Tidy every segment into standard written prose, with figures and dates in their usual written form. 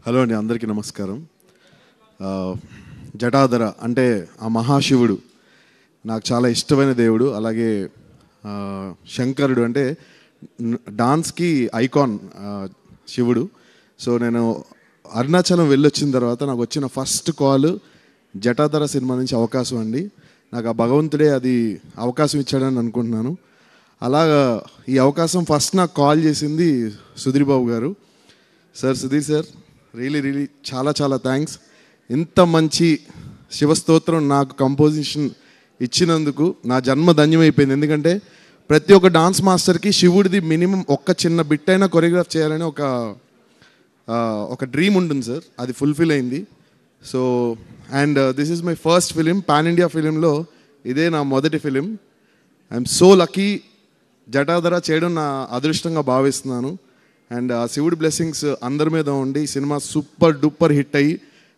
Hello అండి, అందరికీ నమస్కారం. జటాధర అంటే ఆ మహాశివుడు నాకు చాలా ఇష్టమైన దేవుడు. అలాగే శంకరుడు అంటే డాన్స్కి ఐకాన్ శివుడు. సో నేను అరుణాచలం వెళ్ళొచ్చిన తర్వాత నాకు వచ్చిన ఫస్ట్ కాల్ జటాధర సినిమా నుంచి అవకాశం అండి. నాకు ఆ భగవంతుడే అది అవకాశం ఇచ్చాడని అనుకుంటున్నాను. అలాగా ఈ అవకాశం ఫస్ట్ నాకు కాల్ చేసింది సుధీర్ బాబు గారు. సార్, సుధీర్ సార్, రియలీ చాలా చాలా థ్యాంక్స్. ఇంత మంచి శివస్తోత్రం నాకు కంపోజిషన్ ఇచ్చినందుకు నా జన్మ ధన్యమైపోయింది. ఎందుకంటే ప్రతి ఒక్క డాన్స్ మాస్టర్కి శివుడిది మినిమం ఒక్క చిన్న బిట్ అయినా కొరియోగ్రాఫ్ చేయాలని ఒక డ్రీమ్ ఉంటుంది సార్. అది ఫుల్ఫిల్ అయింది. So and this is my first film, pan India ఫిలింలో ఇదే నా మొదటి film. I'm so lucky Jatadhara చేయడం నా అదృష్టంగా భావిస్తున్నాను. అండ్ ఆ శివుడి బ్లెస్సింగ్స్ అందరి మీద ఉండి సినిమా సూపర్ డూపర్ హిట్ అయ్యి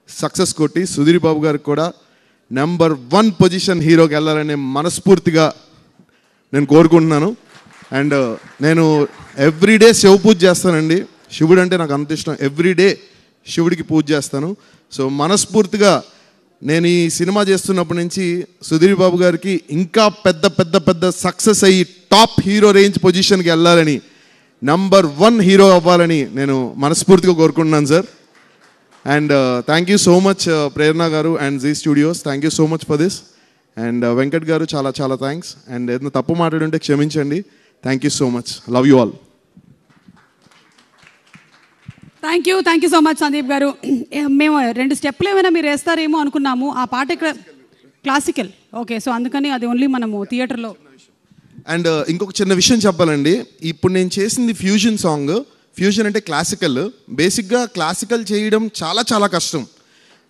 సక్సెస్ కొట్టి సుధీర్ బాబు గారికి కూడా నెంబర్ 1 పొజిషన్ హీరోకి వెళ్ళాలని మనస్ఫూర్తిగా నేను కోరుకుంటున్నాను. అండ్ నేను ఎవ్రీడే శివ పూజ చేస్తానండి. శివుడు అంటే నాకు అంత ఇష్టం. ఎవ్రీడే శివుడికి పూజ చేస్తాను. సో మనస్ఫూర్తిగా నేను ఈ సినిమా చేస్తున్నప్పటి నుంచి సుధీర్ బాబు గారికి ఇంకా పెద్ద పెద్ద పెద్ద సక్సెస్ అయ్యి టాప్ హీరో రేంజ్ పొజిషన్కి వెళ్ళాలని, నెంబర్ 1 హీరో అవ్వాలని నేను మనస్ఫూర్తిగా కోరుకుంటున్నాను sir. And thank you so much Prerana garu and Zee Studios, thank you so much for this. And Venkat garu చాలా చాలా థ్యాంక్స్. అండ్ ఏదైనా తప్పు మాట్లాడుంటే క్షమించండి. Thank you so much. Love you all. Thank you so much Sandeep garu. మేము 2 స్టెప్పులు ఏమైనా మీరు వేస్తారేమో అనుకున్నాము. ఆ పాట ఇక్కడ క్లాసికల్, ఓకే. సో అందుకని అది ఓన్లీ మనము థియేటర్లో. అండ్ ఇంకొక చిన్న విషయం చెప్పాలండి. ఇప్పుడు నేను చేసింది ఫ్యూజన్ సాంగ్. ఫ్యూజన్ అంటే క్లాసికల్. బేసిక్గా క్లాసికల్ చేయడం చాలా చాలా కష్టం,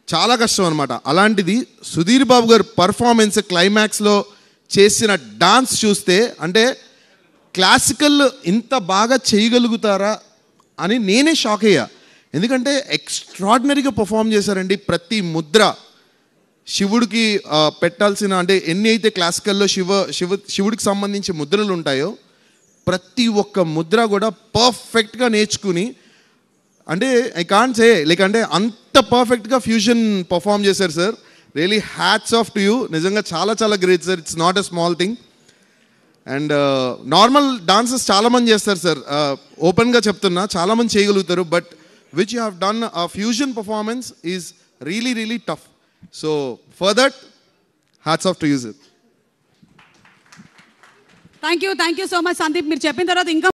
చాలా కష్టం అనమాట. అలాంటిది సుధీర్ బాబు గారు పర్ఫార్మెన్స్ క్లైమాక్స్లో చేసిన డాన్స్ చూస్తే అంటే క్లాసికల్ ఇంత బాగా చేయగలుగుతారా అని నేనే షాక్ అయ్యా. ఎందుకంటే ఎక్స్ట్రాడినరీగా పర్ఫామ్ చేశారండి. ప్రతి ముద్ర శివుడికి పెట్టాల్సిన అంటే ఎన్ని అయితే క్లాసికల్లో శివుడికి సంబంధించి ముద్రలు ఉంటాయో ప్రతి ఒక్క ముద్ర కూడా పర్ఫెక్ట్గా నేర్చుకుని, అంటే ఐ కాంట్ సే లైక్ అంటే అంత పర్ఫెక్ట్గా ఫ్యూజన్ పర్ఫామ్ చేశారు sir. Really hats off to you. నిజంగా చాలా చాలా great sir. It's not a small thing. And normal dances చాలామంది చేస్తారు సార్, ఓపెన్గా చెప్తున్నా, చాలామంది చేయగలుగుతారు. But which you have done a fusion performance is really tough. So for that hats off to you sir. Thank you so much Sandeep. మీరు చెప్పిన తర్వాత ఇంకా